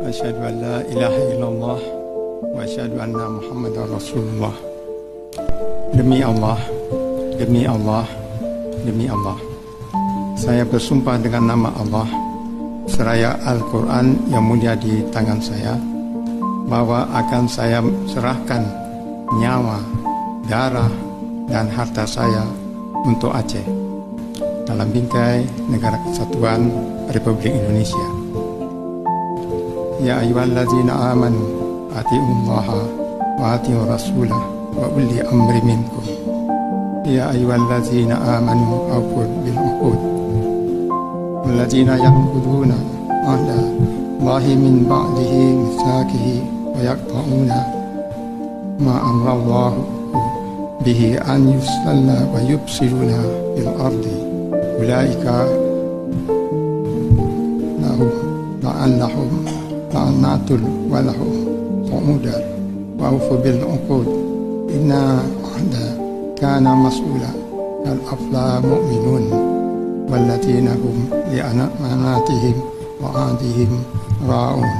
Asyhadu an la ilaha illallah wa asyhadu anna Muhammadar Rasulullah. Demi Allah, demi Allah, demi Allah, saya bersumpah dengan nama Allah seraya Al-Quran yang mulia di tangan saya, bahwa akan saya serahkan nyawa, darah, dan harta saya untuk Aceh dalam bingkai Negara Kesatuan Republik Indonesia. Ya ayyuhallazina amanu atiullaha wa atiur rasulah wa ulli amri minkum. Ya ayyuhallazina amanu awfu bil uqud wallazina yanquduna ahda Allahi min ba'dihi mitsaqihi wa yaqta'una ma amrallahu bihi an yusalla wa yubsiruna bil ardi ulaika lahum la'allahum la'natul wa lahum su'udar wa awfu bil uqud inna ahda kana mas'ula kal afla mu'minun walladzina hum li amanatihim wa ahdihim ra'un.